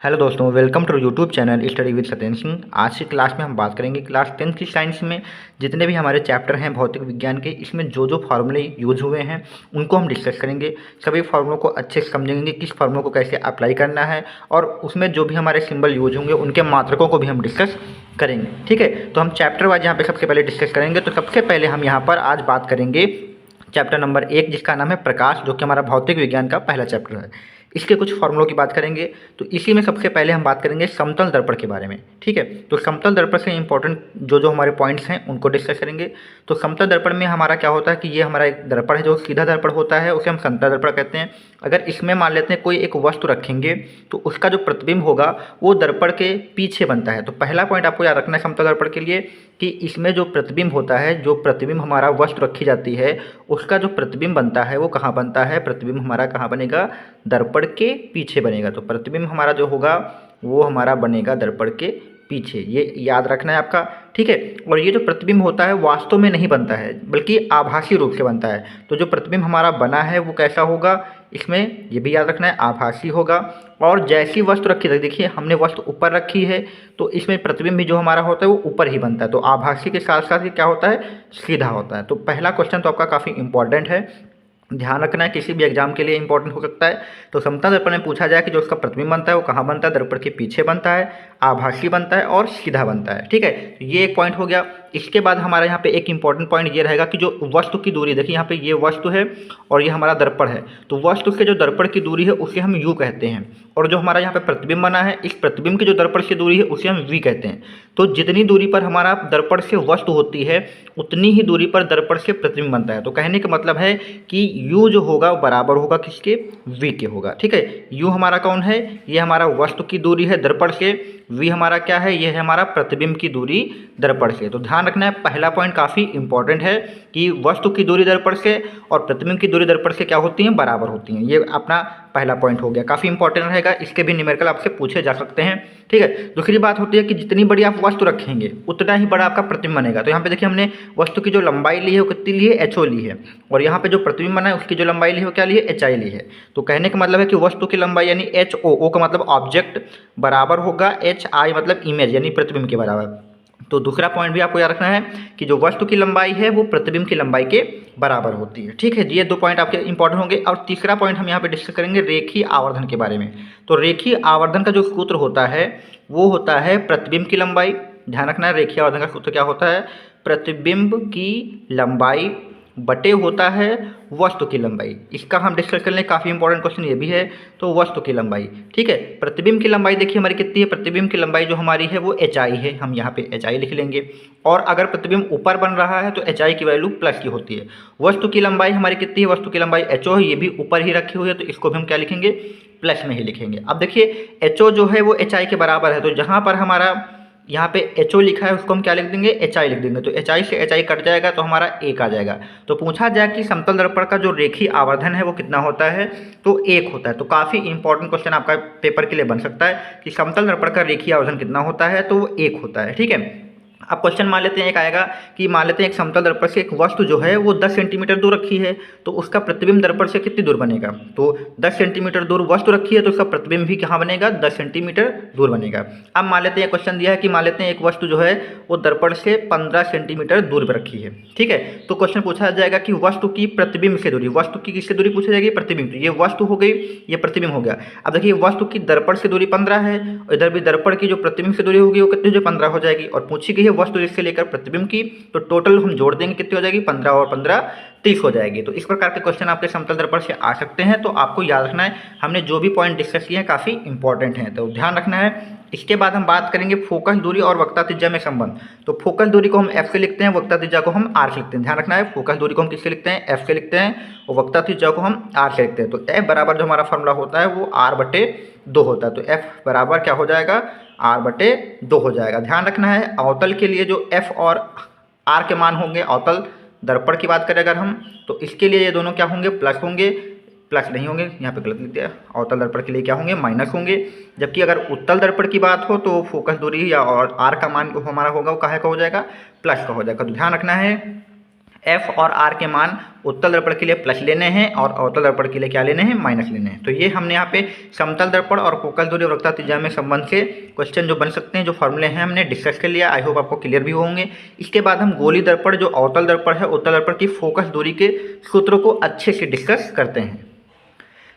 Hello दोस्तों, welcome to YouTube channel study with Satyendra Singh. आज की क्लास में हम बात करेंगे क्लास 10th की साइंस में जितने भी हमारे चैप्टर हैं भौतिक विज्ञान के, इसमें जो जो फार्मूले यूज हुए हैं उनको हम डिस्कस करेंगे। सभी फार्मूलों को अच्छे से समझेंगे, किस फार्मूलों को कैसे अप्लाई करना है, और उसमें जो भी हमारे सिंबल यूज होंगे उनके मात्रकों को भी हम डिस्कस करेंगे। ठीक है, तो हम चैप्टर वाइज यहाँ पे सबसे पहले डिस्कस करेंगे। तो सबसे पहले हम यहाँ पर आज बात करेंगे चैप्टर नंबर 1, जिसका नाम है प्रकाश, जो कि हमारा भौतिक विज्ञान का पहला चैप्टर है। इसके कुछ फॉर्मूलों की बात करेंगे। तो इसी में सबसे पहले हम बात करेंगे समतल दर्पण के बारे में। ठीक है, तो समतल दर्पण से इंपॉर्टेंट जो जो हमारे पॉइंट्स हैं उनको डिस्कस करेंगे। तो समतल दर्पण में हमारा क्या होता है कि ये हमारा एक दर्पण है जो सीधा दर्पण होता है, उसे हम समतल दर्पण कहते हैं। अगर इसमें मान लेते हैं कोई एक वस्तु रखेंगे तो उसका जो प्रतिबिंब होगा वो दर्पण के पीछे बनता है। तो पहला पॉइंट आपको याद रखना है समतल दर्पण के लिए कि इसमें जो प्रतिबिंब होता है, जो प्रतिबिंब हमारा वस्तु रखी जाती है उसका जो प्रतिबिंब बनता है वो कहाँ बनता है, प्रतिबिंब हमारा कहाँ बनेगा, दर्पण के पीछे बनेगा। तो प्रतिबिंब हमारा जो होगा वो हमारा बनेगा दर्पण के पीछे, ये याद रखना है आपका। ठीक है, और ये जो प्रतिबिंब होता है वास्तव में नहीं बनता है बल्कि आभासी रूप से बनता है। तो जो प्रतिबिंब हमारा बना है वो कैसा होगा, इसमें ये भी याद रखना है, आभासी होगा। और जैसी वस्तु रखी है, देखिए हमने वस्तु ऊपर रखी है तो इसमें प्रतिबिंब भी जो हमारा होता है वो ऊपर ही बनता है। तो आभासी के साथ साथ ये क्या होता है, सीधा होता है। तो पहला क्वेश्चन तो आपका काफ़ी इंपॉर्टेंट है, ध्यान रखना है, किसी भी एग्जाम के लिए इंपॉर्टेंट हो सकता है। तो समतल दर्पण में पूछा जाए कि जो उसका प्रतिबिंब बनता है वो कहाँ बनता है, दर्पण के पीछे बनता है, आभासी बनता है और सीधा बनता है। ठीक है, तो ये एक पॉइंट हो गया। इसके बाद हमारा यहाँ पे एक इंपॉर्टेंट पॉइंट ये रहेगा कि जो वस्तु की दूरी, देखिए यहाँ पे ये वस्तु है और ये हमारा दर्पण है। तो वस्तु से जो दर्पण की दूरी है उसे हम यू कहते हैं, और जो हमारा यहाँ पे प्रतिबिंब बना है इस प्रतिबिंब की जो दर्पण से दूरी है उसे हम वी कहते हैं। तो जितनी दूरी पर हमारा दर्पण से वस्तु होती है उतनी ही दूरी पर दर्पण से प्रतिबिंब बनता है। तो कहने का मतलब है कि u जो होगा वो बराबर होगा किसके, v के होगा। ठीक है, u हमारा कौन है, ये हमारा वस्तु की दूरी है दर्पण से, v हमारा क्या है, ये है हमारा प्रतिबिंब की दूरी दर्पण से। तो ध्यान रखना है, पहला पॉइंट काफ़ी इंपॉर्टेंट है कि वस्तु की दूरी दर्पण से और प्रतिबिंब की दूरी दर्पण से क्या होती हैं, बराबर होती हैं। ये अपना पहला पॉइंट हो गया, काफ़ी इंपॉर्टेंट रहेगा, इसके भी न्यूमेरिकल आपसे पूछे जा सकते हैं। ठीक है, दूसरी बात होती है कि जितनी बड़ी आप वस्तु रखेंगे उतना ही बड़ा आपका प्रतिबिंब बनेगा। तो यहाँ पे देखिए हमने वस्तु की जो लंबाई ली है वो कितनी ली है, एचओ ली है, और यहाँ पे जो प्रतिबिंब बना है उसकी जो लंबाई ली है वो क्या ली है, एचआई ली है। तो कहने का मतलब है कि वस्तु की लंबाई यानी एच ओ का मतलब ऑब्जेक्ट बराबर होगा एच आई मतलब इमेज यानी प्रतिबिंब के बराबर। तो दूसरा पॉइंट भी आपको याद रखना है कि जो वस्तु की लंबाई है वो प्रतिबिंब की लंबाई के बराबर होती है। ठीक है, ये दो पॉइंट आपके इंपॉर्टेंट होंगे। और तीसरा पॉइंट हम यहाँ पे डिस्कस करेंगे रेखीय आवर्धन के बारे में। तो रेखीय आवर्धन का जो सूत्र होता है वो होता है प्रतिबिंब की लंबाई। ध्यान रखना है, रेखीय आवर्धन का सूत्र क्या होता है, प्रतिबिंब की लंबाई बटे होता है वस्तु की लंबाई। इसका हम डिस्कस कर लें, काफ़ी इंपॉर्टेंट क्वेश्चन ये भी है। तो वस्तु की लंबाई, ठीक है, प्रतिबिंब की लंबाई देखिए हमारी कितनी है, प्रतिबिंब की लंबाई जो हमारी है वो एच आई है, हम यहाँ पे एच आई लिख लेंगे। और अगर प्रतिबिंब ऊपर बन रहा है तो एच आई की वैल्यू प्लस की होती है। वस्तु की लंबाई हमारी कितनी है, वस्तु की लंबाई एच ओ है, ये भी ऊपर ही रखी हुई है, तो इसको भी हम क्या लिखेंगे, प्लस में ही लिखेंगे। अब देखिए एच ओ जो है वो एच आई के बराबर है, तो जहाँ पर हमारा यहाँ पे एच ओ लिखा है उसको हम क्या लिख देंगे, एच आई लिख देंगे। तो एच आई से एच आई कट जाएगा तो हमारा एक आ जाएगा। तो पूछा जाए कि समतल दर्पण का जो रेखीय आवर्धन है वो कितना होता है, तो एक होता है। तो काफ़ी इंपॉर्टेंट क्वेश्चन आपका पेपर के लिए बन सकता है कि समतल दर्पण का रेखीय आवर्धन कितना होता है, तो वो एक होता है। ठीक है, अब क्वेश्चन मान लेते हैं एक आएगा कि मान लेते हैं एक समतल दर्पण से एक वस्तु जो है वो 10 सेंटीमीटर दूर रखी है, तो उसका प्रतिबिंब दर्पण से कितनी दूर बनेगा। तो 10 सेंटीमीटर दूर वस्तु रखी है तो उसका प्रतिबिंब भी कहाँ बनेगा, 10 सेंटीमीटर दूर बनेगा। अब मान लेते हैं क्वेश्चन दिया है कि मान लेते हैं एक वस्तु जो है वो दर्पण से 15 सेंटीमीटर दूर पर रखी है। ठीक है, तो क्वेश्चन पूछा जाएगा कि वस्तु की प्रतिबिंब से दूरी, वस्तु की किससे दूरी पूछी जाएगी, प्रतिबिंब। तो ये वस्तु हो गई, ये प्रतिबिंब हो गया। अब देखिए वस्तु की दर्पण से दूरी 15 है, और इधर भी दर्पण की जो प्रतिबिंब से दूरी होगी वो कितनी, जो 15 हो जाएगी। और पूछी गई है वस्तु इससे लेकर प्रतिबिंब की, तो टोटल हम जोड़ देंगे कितनी हो जाएगी, 15 और 15 30 हो जाएगी। तो इस प्रकार के क्वेश्चन आपके समतल दर्पण से आ सकते हैं। तो आपको याद रखना है हमने जो भी पॉइंट डिस्कस किए हैं काफ़ी इंपॉर्टेंट हैं, तो ध्यान रखना है। इसके बाद हम बात करेंगे फोकस दूरी और वक्रता त्रिज्या में संबंध। तो फोकस दूरी को हम एफ से लिखते हैं, वक्रता त्रिज्या को हम आर से लिखते हैं। ध्यान रखना है, फोकस दूरी को हम किससे लिखते हैं, एफ से लिखते हैं, और वक्रता त्रिज्या को हम आर से लिखते हैं। तो एफ बराबर जो हमारा फॉर्मूला होता है वो आर बटे 2 होता है। तो एफ बराबर क्या हो जाएगा, आर बटे 2 हो जाएगा। ध्यान रखना है अवतल के लिए जो एफ और आर के मान होंगे, अवतल दर्पण की बात करें अगर हम, तो इसके लिए ये दोनों क्या होंगे, प्लस होंगे, प्लस नहीं होंगे, यहाँ पे गलत लिख दिया, अवतल दर्पण के लिए क्या होंगे, माइनस होंगे। जबकि अगर उत्तल दर्पण की बात हो तो फोकस दूरी या और आर का मान हमारा होगा वो काहे का हो जाएगा, प्लस का हो जाएगा। तो ध्यान रखना है एफ और आर के मान उत्तल दर्पण के लिए प्लस लेने हैं और अवतल दर्पण के लिए क्या लेने हैं, माइनस लेने हैं। तो ये हमने यहाँ पे समतल दर्पण और फोकस दूरी वक्रता त्रिज्या में संबंध से क्वेश्चन जो बन सकते हैं, जो फॉर्मूले हैं, हमने डिस्कस कर लिया। आई होप आपको क्लियर भी होंगे। इसके बाद हम गोली दर्पण जो अवतल दर्पण है, उत्तल दर्पण की फोकस दूरी के सूत्रों को अच्छे से डिस्कस करते हैं।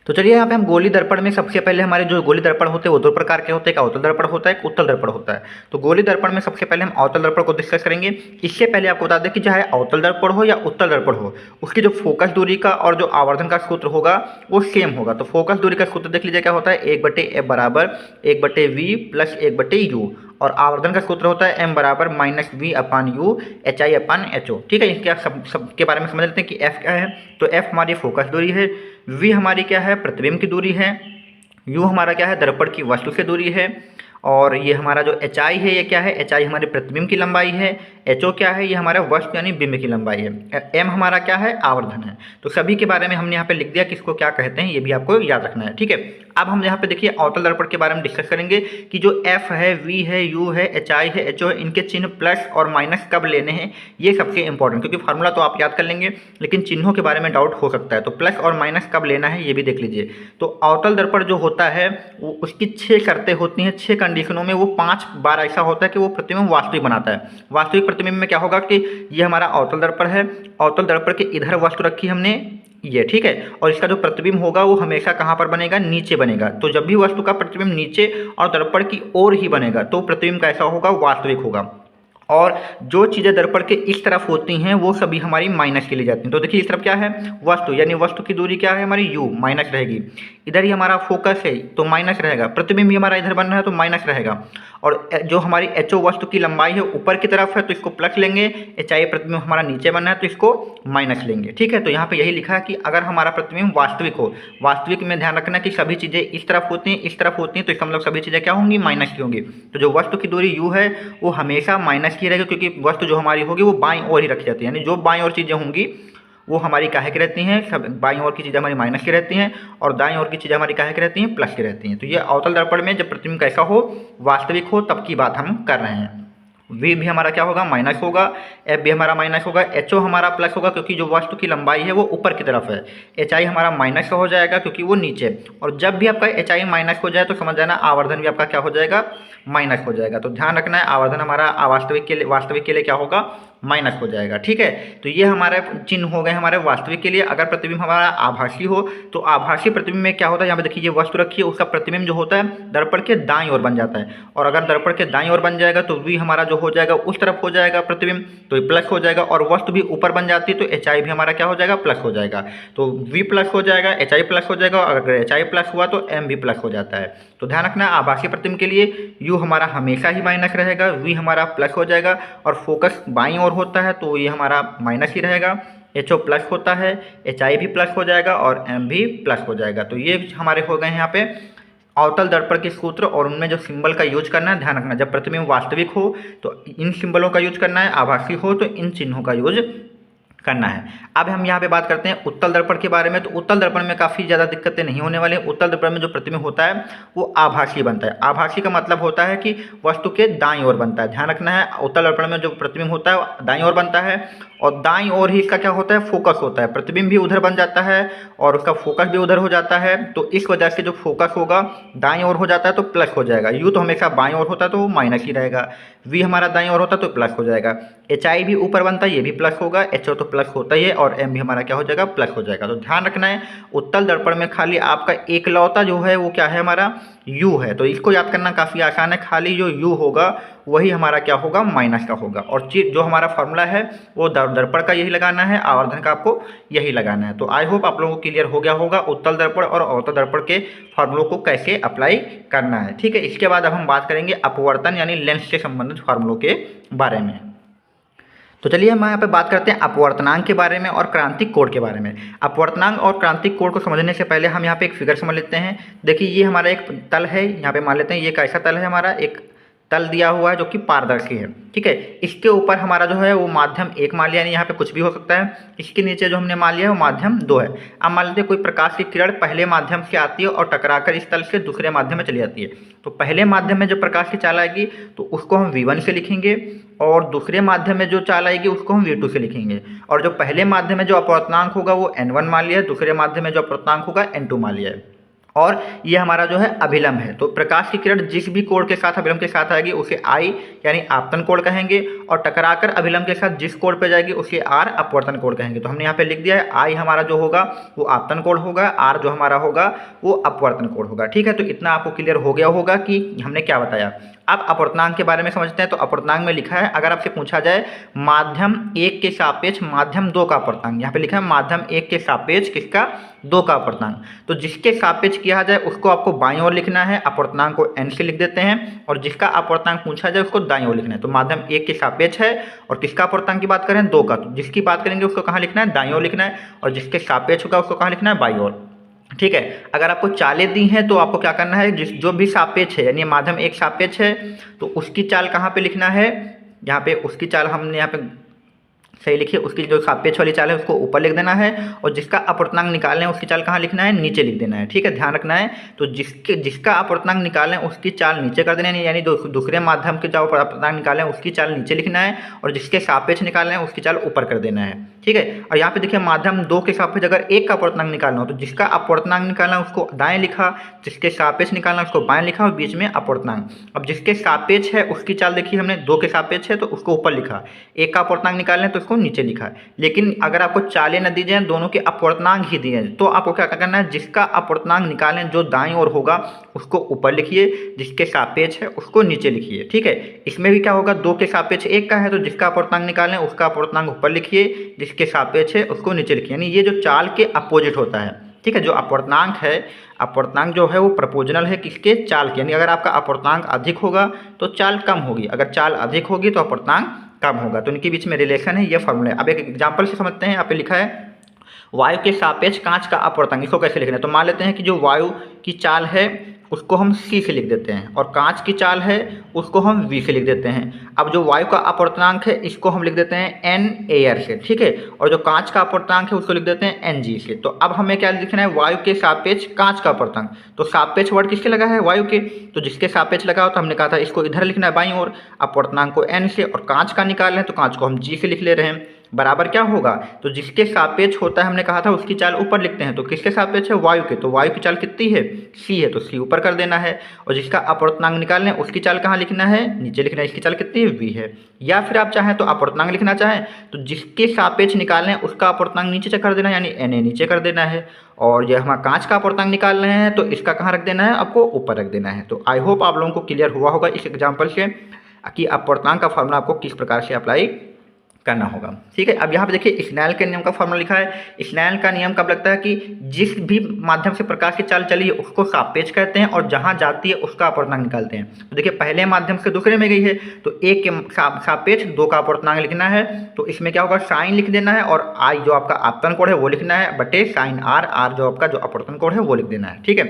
तो चलिए यहाँ पे हम गोली दर्पण में सबसे पहले हमारे जो गोली दर्पण होते हैं वो दो प्रकार के होते हैं, एक अवतल दर्पण होता है, एक उत्तल दर्पण होता है। तो गोली दर्पण में सबसे पहले हम अवतल दर्पण को डिस्कस करेंगे। इससे पहले आपको बता दें कि चाहे अवतल दर्पण हो या उत्तल दर्पण हो, उसकी जो फोकस दूरी का और जो आवर्धन का सूत्र होगा वो सेम होगा। तो फोकस दूरी का सूत्र देख लीजिए क्या होता है, 1/f बराबर 1/v प्लस 1/u, और आवर्धन का सूत्र होता है m बराबर -v/u HI/HO। ठीक है, इसके सब के बारे में समझ लेते हैं कि f क्या है। तो f हमारी फोकस दूरी है, v हमारी क्या है, प्रतिबिंब की दूरी है, u हमारा क्या है, दर्पण की वस्तु से दूरी है, और ये हमारा जो HI है ये क्या है, HI हमारे प्रतिबिंब की लंबाई है, HO क्या है, ये हमारा वस्तु यानी बिंब की लंबाई है, m हमारा क्या है, आवर्धन है। तो सभी के बारे में हमने यहाँ पे लिख दिया, किसको क्या कहते हैं ये भी आपको याद रखना है। ठीक है, अब हम यहाँ पे देखिए अवतल दर्पण के बारे में डिस्कस करेंगे कि जो f है, v है, u है, HI है, HO है, इनके चिन्ह प्लस और माइनस कब लेने हैं, ये सबसे इंपॉर्टेंट, क्योंकि फार्मूला तो आप याद कर लेंगे लेकिन चिन्हों के बारे में डाउट हो सकता है। तो प्लस और माइनस कब लेना है ये भी देख लीजिए। तो अवतल दर्पण जो होता है वो उसकी 6 शर्तें होती हैं, 6 कंडीशनों में वो 5 बार ऐसा होता है कि वो प्रतिबिंब वास्तविक बनाता है। वास्तविक प्रतिबिंब में क्या होगा कि ये हमारा अवतल दर्पण है, अवतल दर्पण के इधर वस्तु रखी हमने ये, ठीक है, और इसका जो प्रतिबिंब होगा वो हमेशा कहाँ पर बनेगा, नीचे बनेगा। तो जब भी वस्तु का प्रतिबिंब नीचे और दर्पण की ओर ही बनेगा तो प्रतिबिंब कैसा होगा, वास्तविक होगा। और जो चीज़ें दर्पण के इस तरफ होती हैं वो सभी हमारी माइनस के लिए जाती हैं। तो देखिए इस तरफ क्या है, वस्तु, यानी वस्तु की दूरी क्या है हमारी, u, माइनस रहेगी। इधर ही हमारा फोकस है तो माइनस रहेगा, प्रतिबिंब भी हमारा इधर बन रहा है तो माइनस रहेगा। और जो हमारी HO वस्तु की लंबाई है ऊपर की तरफ है तो इसको प्लस लेंगे, HI प्रतिबिंब हमारा नीचे बन रहा है तो इसको माइनस लेंगे। ठीक है, तो यहाँ पे यही लिखा है कि अगर हमारा प्रतिबिंब वास्तविक हो, वास्तविक में ध्यान रखना कि सभी चीज़ें इस तरफ होती हैं, इस तरफ होती हैं, तो इसका मतलब सभी चीज़ें क्या होंगी, माइनस की होंगी। तो जो वस्तु की दूरी u है वो हमेशा माइनस की रहेगी, क्योंकि वस्तु जो हमारी होगी वो बाईं ओर ही रखी जाती है, यानी जो बाईं ओर चीज़ें होंगी वो हमारी काहे की रहती हैं, सब बाईं ओर की चीज़ें हमारी माइनस की रहती हैं और दाईं ओर की चीज़ें हमारी काहे की रहती हैं, प्लस की रहती हैं। तो ये अवतल दर्पण में जब प्रतिबिंब कैसा हो, वास्तविक हो, तब की बात हम कर रहे हैं। v भी हमारा क्या होगा, माइनस होगा, f भी हमारा माइनस होगा, HO हमारा प्लस होगा क्योंकि जो वस्तु की लंबाई है वो ऊपर की तरफ है, HI हमारा माइनस का हो जाएगा क्योंकि वो नीचे। और जब भी आपका HI माइनस हो जाए तो समझ जाना आवर्धन भी आपका क्या हो जाएगा, माइनस हो जाएगा। तो ध्यान रखना है आवर्धन हमारा वास्तविक के लिए क्या होगा, माइनस हो जाएगा। ठीक है, तो ये हमारे चिन्ह हो गए हमारे वास्तविक के लिए। अगर प्रतिबिंब हमारा आभासी हो तो आभासी प्रतिबिंब में क्या होता है, यहाँ पे देखिए ये वस्तु रखी है, उसका प्रतिबिंब जो होता है दर्पण के दाईं ओर बन जाता है, और अगर दर्पण के दाईं ओर बन जाएगा तो v हमारा जो हो जाएगा उस तरफ हो जाएगा प्रतिबिंब, तो ये प्लस हो जाएगा। और वस्तु भी ऊपर बन जाती है तो HI भी हमारा क्या हो जाएगा, प्लस हो जाएगा। तो v प्लस हो जाएगा, HI प्लस हो जाएगा, और अगर HI प्लस हुआ तो m भी प्लस हो जाता है। तो ध्यान रखना आभासी प्रतिबिंब के लिए u हमारा हमेशा ही माइनस रहेगा, v हमारा प्लस हो जाएगा, और फोकस बाईं ओर होता है तो ये हमारा माइनस ही रहेगा, HO प्लस होता है, HI भी प्लस हो जाएगा और m भी प्लस हो जाएगा। तो ये हमारे हो गए हैं यहाँ पे अवतल दर्पण के सूत्र, और उनमें जो सिंबल का यूज करना है ध्यान रखना, जब प्रतिबिंब वास्तविक हो तो इन सिंबलों का यूज करना है, आभासी हो तो इन चिन्हों का यूज करना है। अब हम यहाँ पे बात करते हैं उत्तल दर्पण के बारे में। तो उत्तल दर्पण में काफ़ी ज़्यादा दिक्कतें नहीं होने वाली। उत्तल दर्पण में जो प्रतिबिंब होता है वो आभासी बनता है। आभासी का मतलब होता है कि वस्तु के दाईं ओर बनता है। ध्यान रखना है उत्तल दर्पण में जो प्रतिबिंब होता है दाईं ओर बनता है, और दाईं ओर ही इसका क्या होता है, फोकस होता है। प्रतिबिंब भी उधर बन जाता है और उसका फोकस भी उधर हो जाता है, तो इस वजह से जो फोकस होगा दाईं ओर हो जाता है तो प्लस हो जाएगा। यू तो हमेशा बाईं ओर होता है तो वो माइनस ही रहेगा, वी हमारा दाईं ओर होता है तो प्लस हो जाएगा, HI भी ऊपर बनता है ये भी प्लस होगा, HO तो प्लस होता ही है, और M भी हमारा क्या हो जाएगा, प्लस हो जाएगा। तो ध्यान रखना है उत्तल दर्पण में खाली आपका एकलौता जो है वो क्या है, हमारा U है। तो इसको याद करना काफ़ी आसान है, खाली जो U होगा वही हमारा क्या होगा, माइनस का होगा। और जो हमारा फॉर्मूला है वो दर्पण का यही लगाना है, आवर्धन का आपको यही लगाना है। तो आई होप आप लोगों को क्लियर हो गया होगा उत्तल दर्पण और अवतल दर्पण के फॉर्मूलों को कैसे अप्लाई करना है। ठीक है, इसके बाद अब हम बात करेंगे अपवर्तन यानी लेंस से संबंधित फॉर्मूलों के बारे में। तो चलिए हम यहाँ पे बात करते हैं अपवर्तनांक के बारे में और क्रांतिक कोण के बारे में। अपवर्तनांक और क्रांतिक कोण को समझने से पहले हम यहाँ पे एक फिगर समझ लेते हैं। देखिए ये हमारा एक तल है, यहाँ पे मान लेते हैं ये कैसा तल है हमारा, एक तल दिया हुआ है जो कि पारदर्शी है, ठीक है। इसके ऊपर हमारा जो है वो माध्यम 1 मान लिया, यानी यहाँ पे कुछ भी हो सकता है। इसके नीचे जो हमने मान लिया है वो माध्यम 2 है। अब मान लीजिए कोई प्रकाश की किरण पहले माध्यम से आती है और टकराकर इस तल से दूसरे माध्यम में चली जाती है। तो पहले माध्यम में जो प्रकाश की चाल आएगी तो उसको हम V1 से लिखेंगे, और दूसरे माध्यम में जो चाल आएगी उसको हम V2 से लिखेंगे। और जो पहले माध्यम में जो अपवर्तनांक होगा वो N1 मान लिया है, दूसरे माध्यम में जो अपवर्तनांक होगा N2 मान लिया है। और ये हमारा जो है अभिलंब है। तो प्रकाश की किरण जिस भी कोण के साथ अभिलंब के साथ आएगी उसे I यानी आपतन कोण कहेंगे, और टकराकर अभिलंब के साथ जिस कोण पे जाएगी उसे R अपवर्तन कोण कहेंगे। तो हमने यहाँ पे लिख दिया है I हमारा जो होगा वो आपतन कोण होगा, R जो हमारा होगा वो अपवर्तन कोण होगा, ठीक है। तो इतना आपको क्लियर हो गया होगा कि हमने क्या बताया। अब अपवर्तनांक के बारे में समझते हैं। तो अपवर्तनांक में लिखा है, अगर आपसे पूछा जाए माध्यम 1 के सापेक्ष माध्यम 2 का अपवर्तनांक, यहाँ पे लिखा है माध्यम 1 के सापेक्ष किसका, 2 का अपवर्तनांक। तो जिसके सापेक्ष किया जाए उसको आपको बाईं ओर लिखना है, अपवर्तनांक को n से लिख देते हैं, और जिसका अपवर्तनांक पूछा जाए उसको दाईं ओर लिखना है। तो माध्यम 1 के सापेक्ष है, और किसका अपवर्तनांक की बात करें, 2 का, तो जिसकी बात करेंगे उसको कहाँ लिखना है, दाईं ओर लिखना है, और जिसके सापेक्ष होगा उसको कहाँ लिखना है, बाईं ओर, ठीक है। अगर आपको चालें दी हैं तो आपको क्या करना है, जो भी सापेक्ष है यानी माध्यम 1 सापेक्ष है तो उसकी चाल कहाँ पे लिखना है, यहाँ पे उसकी चाल हमने यहाँ पे सही लिखिए, उसकी जो सापेक्ष वाली चाल है उसको ऊपर लिख देना है, और जिसका अपवर्तनांक निकालना है उसकी चाल कहाँ लिखना है, नीचे लिख देना है, ठीक है, ध्यान रखना है। तो जिसका अपवर्तनांक निकालें उसकी चाल नीचे कर देना है, यानी दूसरे माध्यम के जो अपवर्तनांक निकालें उसकी चाल नीचे लिखना है, और जिसके सापेक्ष निकालना है उसकी चाल ऊपर कर देना है, ठीक है। और यहाँ पे देखिए माध्यम 2 के सापेक्ष अगर 1 का अपवर्तनांक निकालना हो तो जिसका अपवर्तनांक निकालना है उसको दाएं लिखा, जिसके सापेक्ष निकालना है उसको बाएं लिखा, और बीच में अपवर्तनांक। अब जिसके सापेक्ष है उसकी चाल देखिए हमने 2 के सापेक्ष है तो उसको ऊपर लिखा, 1 का अपवर्तनांक निकालना है तो उसको नीचे लिखा। लेकिन अगर आपको चालें न दी जाए, दोनों के अपवर्तनांक ही दिए हैं, तो आपको क्या करना है, जिसका अपवर्तनांक निकालें जो दाईं ओर होगा उसको ऊपर लिखिए, जिसके सापेक्ष है उसको नीचे लिखिए, ठीक है। इसमें भी क्या होगा, 2 के सापेक्ष 1 का है तो जिसका अपवर्तनांक निकालें उसका अपवर्तनांक ऊपर लिखिए, जिसके सापेक्ष है उसको नीचे लिखिए, यानी ये जो चाल के अपोजिट होता है, ठीक है। जो अपवर्तनांक है, अपवर्तनांक जो है वो प्रपोजनल है किसके, चाल के, यानी अगर आपका अपवर्तनांक अधिक होगा तो चाल कम होगी, अगर चाल अधिक होगी तो अपवर्तनांक कम होगा। तो इनके बीच में रिलेशन है, ये फॉर्मूला है। अब एक एग्जांपल से समझते हैं। यहाँ पे लिखा है वायु के सापेक्ष कांच का अपवर्तनांक, इसको कैसे लिखना है। तो मान लेते हैं कि जो वायु की चाल है उसको हम C से लिख देते हैं, और कांच की चाल है उसको हम V से लिख देते हैं। अब जो वायु का अपवर्तनांक है इसको हम लिख देते हैं N एयर से, ठीक है, और जो कांच का अपवर्तनांक है उसको लिख देते हैं NG से। तो अब हमें क्या लिखना है, वायु के सापेक्ष कांच का अपवर्तनांक। तो सापेक्ष वर्ड किसके लगा है, वायु के, तो जिसके सापेक्ष लगा हो तो हमने कहा था इसको इधर लिखना है बाईं ओर, अपवर्तनांक को N से, और कांच का निकाल रहे हैं तो कांच को हम G से लिख ले रहे हैं, बराबर क्या होगा, तो जिसके सापेक्ष होता है हमने कहा था उसकी चाल ऊपर लिखते हैं, तो किसके सापेक्ष है, वायु के, तो वायु की चाल कितनी है, C है, तो C ऊपर कर देना है, और जिसका अपवर्तनांक निकालना है उसकी चाल कहाँ लिखना है, नीचे लिखना है, इसकी चाल कितनी है, V है। या फिर आप चाहें तो अपवर्तनांक लिखना चाहें तो जिसके सापेक्ष निकालना है उसका अपवर्तनांक नीचे कर देना है, यानी Na नीचे कर देना है, और ये हमारा कांच का अपवर्तनांक निकाल रहे हैं तो इसका कहाँ रख देना है, आपको ऊपर रख देना है। तो आई होप आप लोगों को क्लियर हुआ होगा इस एग्जाम्पल से कि अपवर्तनांक का फॉर्मूला आपको किस प्रकार से अप्लाई करना होगा, ठीक है। अब यहाँ पे देखिए स्नेल के नियम का फॉर्मूला लिखा है। स्नेल का नियम कब लगता है कि जिस भी माध्यम से प्रकाश की चाल चली है उसको सापेक्ष कहते हैं, और जहाँ जाती है उसका अपवर्तनांक निकालते हैं। तो देखिए पहले माध्यम से दूसरे में गई है तो 1 के सापेक्ष 2 का अपवर्तनांक लिखना है, तो इसमें क्या होगा, साइन लिख देना है, और I जो आपका आपतन कोण है वो लिखना है बटे साइन R, R जो आपका जो अपवर्तन कोण है वो लिख देना है, ठीक है।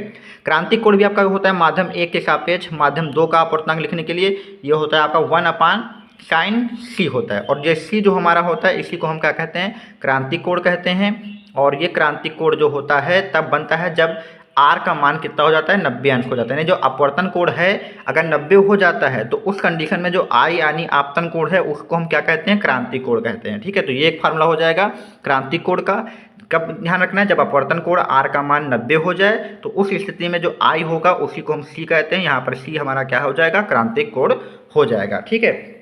क्रांतिक कोण भी आपका होता है माध्यम 1 के सापेक्ष माध्यम 2 का अपवर्तनांक लिखने के लिए, ये होता है आपका 1/sin C होता है, और ये C जो हमारा होता है इसी को हम क्या कहते हैं, क्रांतिक कोण कहते हैं। और ये क्रांतिक कोण जो होता है तब बनता है जब R का मान कितना हो जाता है, 90 अंश हो जाता है, यानी जो अपवर्तन कोण है अगर 90 हो जाता है तो उस कंडीशन में जो I यानी आपतन कोण है उसको हम क्या कहते हैं, क्रांतिक कोण कहते हैं, ठीक है। तो ये एक फार्मूला हो जाएगा क्रांतिक कोण का। कब ध्यान रखना है, जब अपवर्तन कोण R का मान 90 हो जाए तो उस स्थिति में जो I होगा उसी को हम C कहते हैं। यहाँ पर C हमारा क्या हो जाएगा, क्रांतिक कोण हो जाएगा, ठीक है।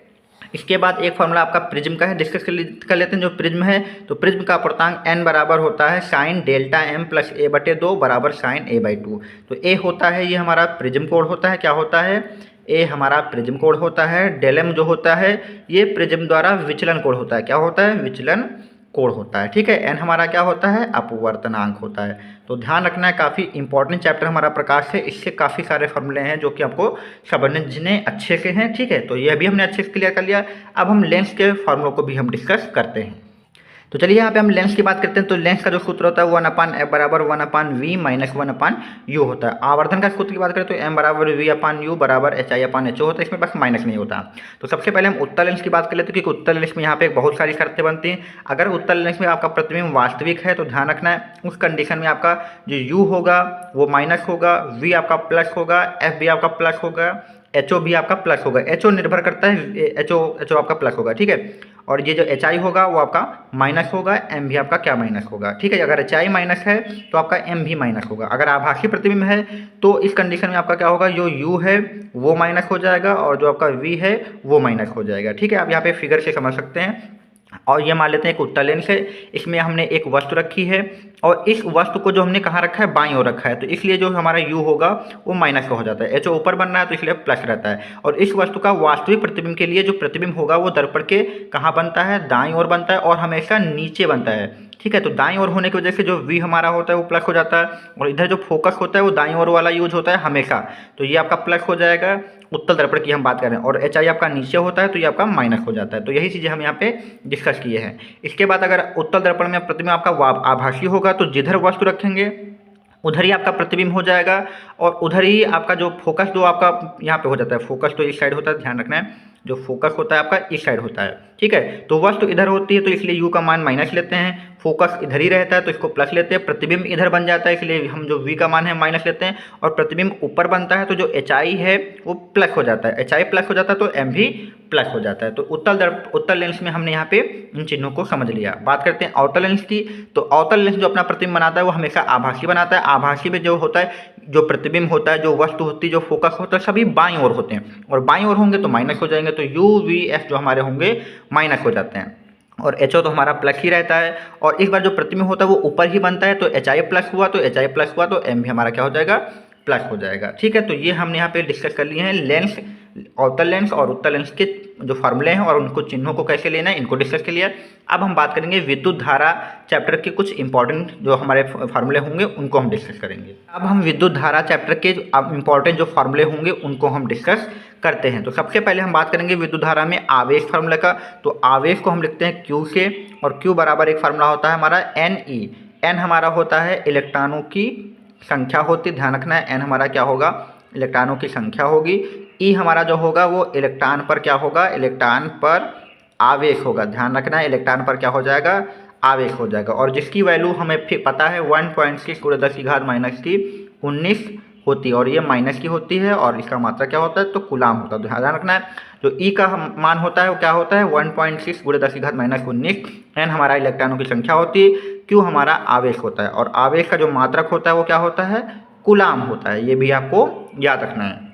इसके बाद एक फॉर्मूला आपका प्रिज्म का है, डिस्कस कर लेते हैं। जो प्रिज्म है तो प्रिज्म का अपवर्तनांक n बराबर होता है sine delta m plus a/2 बराबर साइन a/2। तो a होता है ये हमारा प्रिज्म कोण होता है, क्या होता है, a हमारा प्रिज्म कोण होता है। डेल m जो होता है ये प्रिज्म द्वारा विचलन कोण होता है, क्या होता है, विचलन कोण होता है, ठीक है। n हमारा क्या होता है, अपवर्तनांक होता है। तो ध्यान रखना है, काफ़ी इंपॉर्टेंट चैप्टर हमारा प्रकाश है, इससे काफ़ी सारे फॉर्मूले हैं जो कि आपको समझने अच्छे से हैं, ठीक है। तो यह भी हमने अच्छे से क्लियर कर लिया। अब हम लेंस के फॉर्मूलों को भी हम डिस्कस करते हैं। तो चलिए यहाँ पे हम लेंस की बात करते हैं। तो लेंस का जो सूत्र होता है 1/f बराबर 1/v माइनस 1/u होता है। आवर्धन का सूत्र की बात करें तो m बराबर v/u बराबर hi/ho होता है, इसमें बस माइनस नहीं होता। तो सबसे पहले हम उत्तल लेंस की बात कर लेते हैं, क्योंकि उत्तल लेंस में यहाँ पे बहुत सारी शर्तें बनती हैं। अगर उत्तल लेंस में आपका प्रतिबिंब वास्तविक है तो ध्यान रखना है उस कंडीशन में आपका जो u होगा वो माइनस होगा, v आपका प्लस होगा, f भी आपका प्लस होगा, HO भी आपका प्लस होगा। HO निर्भर करता है, HO आपका प्लस होगा, ठीक है। और ये जो HI होगा वो आपका माइनस होगा, M भी आपका क्या माइनस होगा, ठीक है। अगर HI माइनस है तो आपका M भी माइनस होगा। अगर आभासी प्रतिबिंब है तो इस कंडीशन में आपका क्या होगा, जो U है वो माइनस हो जाएगा और जो आपका V है वो माइनस हो जाएगा, ठीक है। आप यहाँ पे फिगर से समझ सकते हैं। और ये मान लेते हैं एक उत्तल लेंस है, इसमें हमने एक वस्तु रखी है और इस वस्तु को जो हमने कहाँ रखा है, बाईं ओर रखा है, तो इसलिए जो हमारा u होगा वो माइनस का हो जाता है। HO ऊपर बन रहा है तो इसलिए प्लस रहता है। और इस वस्तु का वास्तविक प्रतिबिंब के लिए जो प्रतिबिंब होगा वो दर्पण के कहाँ बनता है, दाईं ओर बनता है और हमेशा नीचे बनता है, ठीक है। तो दाईं ओर होने की वजह से जो v हमारा होता है वो प्लस हो जाता है और इधर जो फोकस होता है वो दाईं ओर वाला यूज होता है हमेशा, तो ये आपका प्लस हो जाएगा। उत्तल दर्पण की हम बात करें और HI आपका नीचे होता है तो ये आपका माइनस हो जाता है। तो यही चीज़ें हम यहाँ पे डिस्कस किए हैं। इसके बाद अगर उत्तल दर्पण में प्रतिबिंब आपका आभासी होगा तो जिधर वस्तु रखेंगे उधर ही आपका प्रतिबिंब हो जाएगा और उधर ही आपका जो फोकस जो आपका यहाँ पे हो जाता है, फोकस तो इस साइड होता है, ध्यान रखना है, जो फोकस होता है आपका इस साइड होता है, ठीक है। तो वस्तु इधर होती है तो इसलिए u का मान माइनस लेते हैं, फोकस इधर ही रहता है तो इसको प्लस लेते हैं, प्रतिबिंब इधर बन जाता है इसलिए हम जो v का मान है माइनस लेते हैं और प्रतिबिंब ऊपर बनता है तो जो HI है वो प्लस हो जाता है, HI प्लस हो जाता है तो m भी प्लस हो जाता है। तो उत्तल लेंस में हमने यहाँ पे इन चिन्हों को समझ लिया। बात करते हैं अवतल लेंस की। तो अवतल लेंस जो अपना प्रतिबिंब बनाता है वो हमेशा आभासी बनाता है। आभासी में जो होता है, जो प्रतिबिंब होता है, जो वस्तु होती है, जो फोकस होता है, सभी बाईं ओर होते हैं और बाईं ओर होंगे तो माइनस हो जाएंगे, तो u v f जो हमारे होंगे माइनस हो जाते हैं और HO तो हमारा प्लस ही रहता है। और इस बार जो प्रतिबिंब होता है वो ऊपर ही बनता है तो HI प्लस हुआ तो M भी हमारा क्या हो जाएगा, प्लस हो जाएगा, ठीक है। तो ये हमने यहाँ पे डिस्कस कर लिए हैं लेंस, अवतल लेंस और उत्तल लेंस के जो फार्मूले हैं और उनको चिन्हों को कैसे लेना है इनको डिस्कस कर लिया। अब हम बात करेंगे विद्युत धारा चैप्टर के कुछ इंपॉर्टेंट जो हमारे फार्मूले होंगे उनको हम डिस्कस करेंगे। अब हम विद्युत धारा चैप्टर के इंपॉर्टेंट जो फार्मूले होंगे उनको हम डिस्कस करते हैं। तो सबसे पहले हम बात करेंगे विद्युत धारा में आवेश फार्मूले का। तो आवेश को हम लिखते हैं Q से और Q बराबर एक फार्मूला होता है हमारा NE। N हमारा होता है इलेक्ट्रॉनों की संख्या होती है, ध्यान रखना है, N हमारा क्या होगा, इलेक्ट्रॉनों की संख्या होगी। E हमारा जो होगा वो इलेक्ट्रॉन पर क्या होगा, इलेक्ट्रॉन पर आवेश होगा, ध्यान रखना है, इलेक्ट्रॉन पर क्या हो जाएगा, आवेश हो जाएगा। और जिसकी वैल्यू हमें फिर पता है 1.6 × 10⁻⁻19 होती है और ये माइनस की होती है और इसका मात्रा क्या होता है, तो कूलाम होता है। तो ध्यान रखना है जो ई का मान होता है वो क्या होता है 1.6 × 10⁻⁻19। एन हमारा इलेक्ट्रॉनों की संख्या होती है, क्यू हमारा आवेश होता है और आवेश का जो मात्रक होता है वो क्या होता है, कूलाम होता है। ये भी आपको याद रखना है।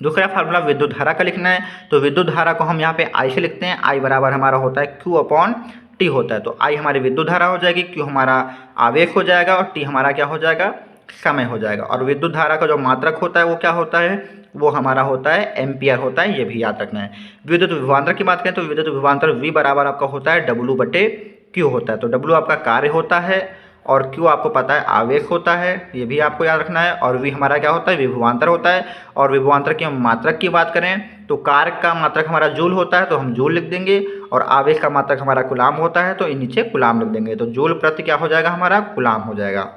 दूसरा फार्मूला विद्युत धारा का लिखना है। तो विद्युत धारा को हम यहाँ पे I से लिखते हैं। I बराबर हमारा होता है Q/T होता है। तो I हमारी विद्युत धारा हो जाएगी, Q हमारा आवेश हो जाएगा और T हमारा क्या हो जाएगा, समय हो जाएगा। और विद्युत धारा का जो मात्रक होता है वो क्या होता है, वो हमारा होता है एम्पियर होता है, ये भी याद रखना है। विद्युत विभवांतर की बात करें तो विद्युत विभवांतर V बराबर आपका होता है W/Q होता है। तो W आपका कार्य होता है और Q आपको पता है आवेश होता है, ये भी आपको याद रखना है। और V हमारा क्या होता है, विभवांतर होता है। और विभवांतर की हम मात्रक की बात करें तो कार्य का मात्रक हमारा जूल होता है तो हम जूल लिख देंगे और आवेश का मात्रक हमारा कूलाम होता है तो नीचे कूलाम लिख देंगे। तो जूल प्रति क्या हो जाएगा, हमारा कूलाम हो जाएगा।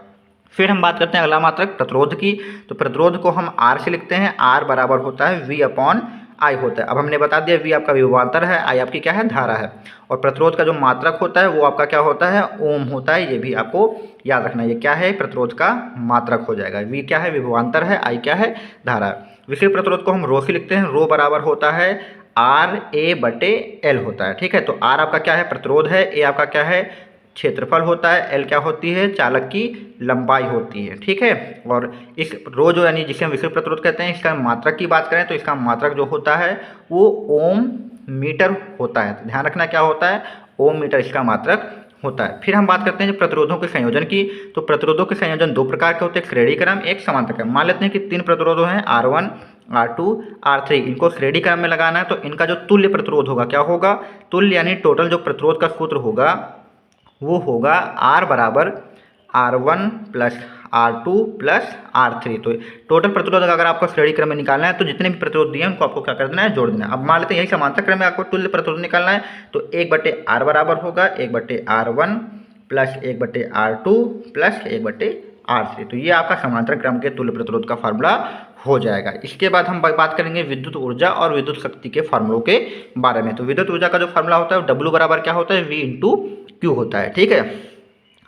फिर हम बात करते हैं अगला मात्रक प्रतिरोध की। तो प्रतिरोध को हम R से लिखते हैं। R बराबर होता है V/I होता है। अब हमने बता दिया V आपका विभवांतर है, I आपकी क्या है, धारा है। और प्रतिरोध का जो मात्रक होता है वो आपका क्या होता है, ओम होता है, ये भी आपको याद रखना है। ये क्या है, प्रतिरोध का मात्रक हो जाएगा। V क्या है, विभवांतर है, I क्या है, धारा। विषय प्रतिरोध को हम रो से लिखते हैं। रो बराबर होता है RA/L होता है, ठीक है। तो R आपका क्या है, प्रतिरोध है, A आपका क्या है, क्षेत्रफल होता है, L क्या होती है, चालक की लंबाई होती है, ठीक है। और इस रो जो यानी जिसे हम विषय प्रतिरोध कहते हैं, इसका मात्रक की बात करें तो इसका मात्रक जो होता है वो ओम मीटर होता है। तो ध्यान रखना क्या होता है, ओम मीटर इसका मात्रक होता है। फिर हम बात करते हैं प्रतिरोधों के संयोजन की। तो प्रतिरोधों के संयोजन दो प्रकार के होते हैं, श्रेणी क्रम, एक समांतर क्रम। मान लेते हैं कि 3 प्रतिरोधों हैं, R1, R2, R3, इनको श्रेणी क्रम में लगाना है। तो इनका जो तुल्य प्रतिरोध होगा क्या होगा, तुल्य यानी टोटल जो प्रतिरोध का सूत्र होगा वो होगा R बराबर R1 + R2 प्लस R3। तो टोटल प्रतिरोध अगर आपको श्रेणी क्रम में निकालना है तो जितने भी प्रतिरोध दिए हैं उनको आपको क्या कर देना है, जोड़ देना है। अब मान लेते हैं यही समांतर क्रम में आपको तुल्य प्रतिरोध निकालना है, तो 1/R बराबर होगा 1/R1 plus 1/R2 plus 1/R3। तो ये आपका समांतर क्रम के तुल्य प्रतिरोध का फार्मूला हो जाएगा। इसके बाद हम बात करेंगे विद्युत ऊर्जा और विद्युत शक्ति के फार्मूलों के बारे में। तो विद्युत ऊर्जा का जो फार्मूला होता है W बराबर क्या होता है, V इंटू Q होता है, ठीक है।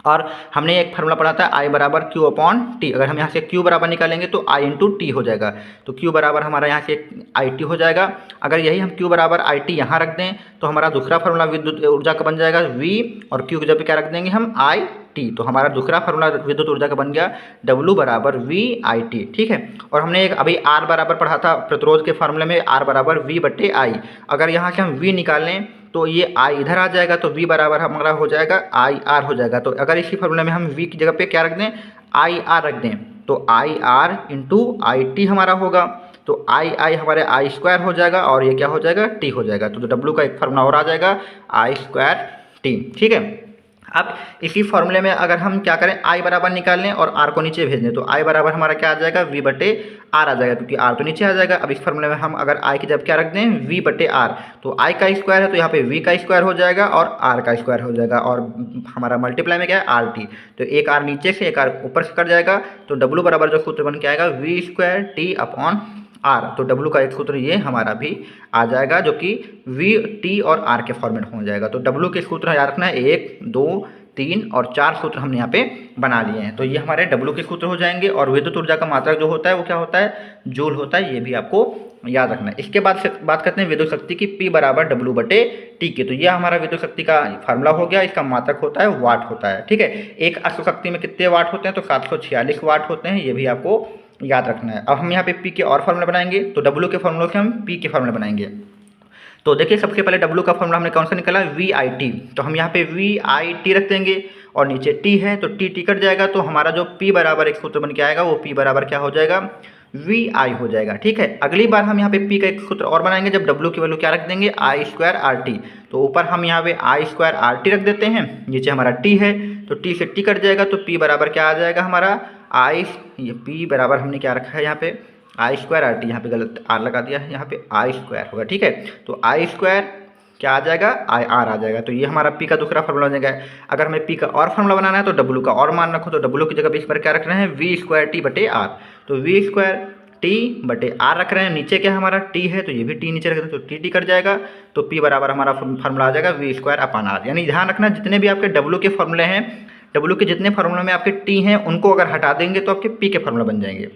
और हमने एक फार्मूला पढ़ा था I बराबर Q अपॉन T। अगर हम यहाँ से Q बराबर निकालेंगे तो I इंटू T हो जाएगा। तो Q बराबर हमारा यहाँ से IT हो जाएगा। अगर यही हम Q बराबर IT यहाँ रख दें तो हमारा दूसरा फार्मूला विद्युत ऊर्जा का बन जाएगा V, और Q की जगह क्या रख देंगे हम IT। तो हमारा दूसरा फार्मूला विद्युत ऊर्जा का बन गया W बराबर VIT, ठीक है। और हमने एक अभी R बराबर पढ़ा था प्रतिरोध के फार्मूले में, R बराबर V/I। अगर यहाँ से हम V निकालें तो ये I इधर आ जाएगा, तो V बराबर हमारा हो जाएगा IR हो जाएगा। तो अगर इसी फार्मूले में हम V की जगह पे क्या रख दें, IR रख दें, तो IR इंटू IT हमारा होगा। तो I हमारे I² हो जाएगा और ये क्या हो जाएगा, T हो जाएगा। तो W का एक फार्मूला और आ जाएगा I²T, ठीक है। अब इसी फॉर्मूले में अगर हम क्या करें, I बराबर निकाल लें और R को नीचे भेज दें, तो I बराबर हमारा क्या आ जाएगा, V/R आ जाएगा, क्योंकि R तो नीचे आ जाएगा। अब इस फॉर्मूले में हम अगर I की जब क्या रख दें, V/R, तो I का स्क्वायर है तो यहाँ पे V का स्क्वायर हो जाएगा और R का स्क्वायर हो जाएगा, और हमारा मल्टीप्लाई में क्या है, RT। तो एक R नीचे से एक R ऊपर से कट जाएगा, तो W बराबर जो सूत्र बन के आएगा V²T अपॉन R। तो W का एक सूत्र ये हमारा भी आ जाएगा, जो कि V, T और R के फॉर्मेट हो जाएगा। तो W के सूत्र याद रखना है, 1, 2, 3 और 4 सूत्र हमने यहाँ पे बना लिए हैं। तो ये हमारे W के सूत्र हो जाएंगे। और विद्युत ऊर्जा का मात्रक जो होता है वो क्या होता है, जूल होता है, ये भी आपको याद रखना है। इसके बाद से बात करते हैं विद्युत शक्ति की, P बराबर W/T के। तो ये हमारा विद्युत शक्ति का फार्मूला हो गया। इसका मात्रक होता है वाट होता है, ठीक है। एक अश्व शक्ति में कितने वाट होते हैं, तो 746 वाट होते हैं, ये भी आपको याद रखना है। अब हम यहाँ पे P के और फार्मूला बनाएंगे, तो W के फार्मूलों से हम P के फार्मूला बनाएंगे। तो देखिए सबसे पहले W का फार्मूला हमने कौन सा निकाला, VIT। तो हम यहाँ पे VIT रख देंगे और नीचे T है तो T कट जाएगा। तो हमारा जो P बराबर एक सूत्र बन के आएगा वो P बराबर क्या हो जाएगा, VI हो जाएगा, ठीक है। अगली बार हम यहाँ पे P का एक सूत्र और बनाएंगे, जब W की वैल्यू क्या रख देंगे, I²RT। तो ऊपर हम यहाँ पे I²RT रख देते हैं, नीचे हमारा T है तो T से T कट जाएगा, तो P बराबर क्या आ जाएगा हमारा ये P बराबर हमने क्या रखा है यहाँ पे I²RT, यहाँ पे गलत R लगा दिया है, यहाँ पे I² होगा, ठीक है। तो I² क्या आ जाएगा, IR आ जाएगा। तो ये हमारा P का दूसरा फार्मूला हो जाएगा। अगर हमें P का और फार्मूला बनाना है तो W का और मान रखो, तो W की जगह पे इस पर क्या रखना है, V²T/R। तो V²T/R रख रहे हैं, नीचे क्या हमारा T है तो ये भी T नीचे रख दें, तो T कट जाएगा। तो P बराबर हमारा फार्मूला आ जाएगा V²/R। यानी ध्यान रखना जितने भी आपके W के फार्मूले हैं, W के जितने फार्मूले में आपके T हैं उनको अगर हटा देंगे तो आपके P के फार्मूला बन जाएंगे,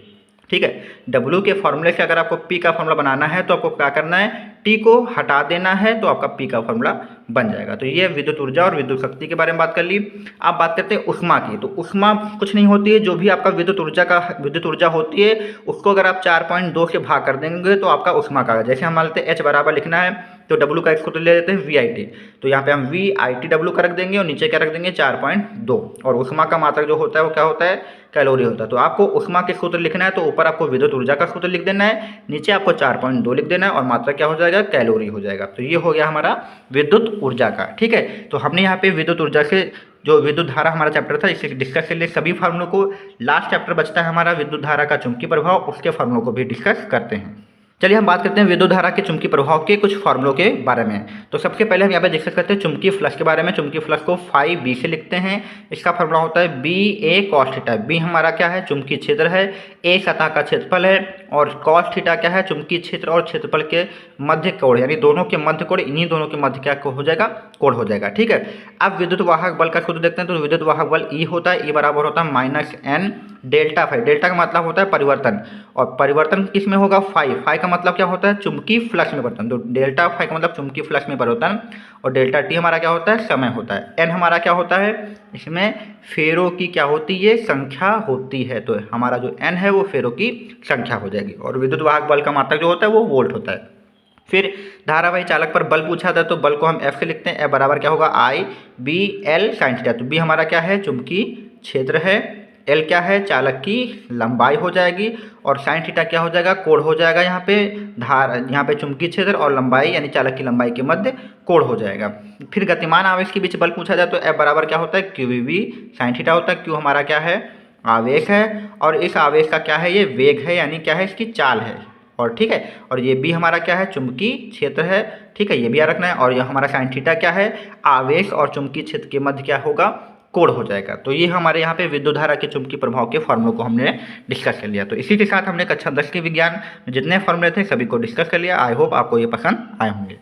ठीक है। W के फॉर्मूले से अगर आपको P का फॉर्मूला बनाना है तो आपको क्या करना है, T को हटा देना है, तो आपका P का फॉर्मूला बन जाएगा। तो ये विद्युत ऊर्जा और विद्युत शक्ति के बारे में बात कर ली। अब बात करते हैं उष्मा की। तो उष्मा कुछ नहीं होती है, जो भी आपका विद्युत ऊर्जा होती है उसको अगर आप 4.2 से भाग कर देंगे तो आपका उष्मा का, जैसे हम मान लेते हैं H बराबर लिखना है तो W का एक सूत्र ले लेते हैं VIT। तो यहाँ पे हम VIT W का रख देंगे और नीचे क्या रख देंगे, 4.2। और उष्मा का मात्रक जो होता है वो क्या होता है, कैलोरी होता है। तो आपको उष्मा के सूत्र लिखना है तो ऊपर आपको विद्युत ऊर्जा का सूत्र लिख देना है, नीचे आपको 4.2 लिख देना है और मात्रा क्या हो जाएगा, कैलोरी हो जाएगा। तो ये हो गया हमारा विद्युत ऊर्जा का, ठीक है। तो हमने यहाँ पे विद्युत ऊर्जा से जो विद्युत धारा हमारा चैप्टर था इसे डिस्कस कर लिए सभी फार्मूलों को। लास्ट चैप्टर बचता है हमारा विद्युत धारा का चुंबकीय प्रभाव, उसके फार्मूलों को भी डिस्कस करते हैं। चलिए हम बात करते हैं विद्युत धारा के चुंबकीय प्रभाव के कुछ फार्मूलों के बारे में। तो सबसे पहले हम यहाँ पे डिस्कस करते हैं चुंबकीय फ्लक्स के बारे में। चुंबकीय फ्लक्स को φB से लिखते हैं। इसका फार्मूला होता है BA cos थीटा। B हमारा क्या है, चुंबकीय क्षेत्र है, A सतह का क्षेत्रफल है और cos थीटा क्या है, चुंबकीय क्षेत्र और क्षेत्रफल के मध्य कोण, यानी दोनों के मध्य कोण, इन्हीं दोनों के मध्य क्या हो जाएगा, कोण हो जाएगा, ठीक है। अब विद्युत वाहक बल का सूत्र देखते हैं। तो विद्युत वाहक बल E होता है, E बराबर होता है -N डेल्टा फाई। डेल्टा का मतलब होता है परिवर्तन, और परिवर्तन किस में होगा, फाई। फाई का मतलब क्या होता है, चुंबकीय फ्लक्स में परिवर्तन। तो डेल्टा फाई का मतलब चुंबकीय फ्लक्स में परिवर्तन, और डेल्टा टी हमारा क्या होता है, समय होता है। एन हमारा क्या होता है, इसमें फेरों की क्या होती है, संख्या होती है। तो हमारा जो एन है वो फेरों की संख्या हो जाएगी। और विद्युत वाहक बल का मात्रक जो होता है वो वोल्ट होता है। फिर धारावाही चालक पर बल पूछा था, तो बल को हम F से लिखते हैं। F बराबर क्या होगा, I/B/L sin थीटा। तो B हमारा क्या है, चुंबकीय क्षेत्र है, L क्या है, चालक की लंबाई हो जाएगी, और sin थीटा क्या हो जाएगा, कोण हो जाएगा। यहाँ पे चुंबकीय क्षेत्र और लंबाई यानी चालक की लंबाई के मध्य कोण हो जाएगा। फिर गतिमान आवेश के बीच बल पूछा जाए तो F बराबर क्या होता है, QVB sin थीटा होता है। Q हमारा क्या है, आवेश है, और इस आवेश का क्या है, ये वेग है, यानी क्या है, इसकी चाल है। और ठीक है, और ये भी हमारा क्या है, चुंबकीय क्षेत्र है। ठीक है, ये भी याद रखना है। और ये हमारा साइन थीटा क्या है, आवेश और चुंबकीय क्षेत्र के मध्य क्या होगा, कोण हो जाएगा। तो ये हमारे यहाँ पे विद्युत धारा के चुंबकीय प्रभाव के फॉर्मूलों को हमने डिस्कस कर लिया। तो इसी के साथ हमने कक्षा 10 के विज्ञान में जितने फॉर्मूले थे सभी को डिस्कस कर लिया। आई होप आपको ये पसंद आए होंगे।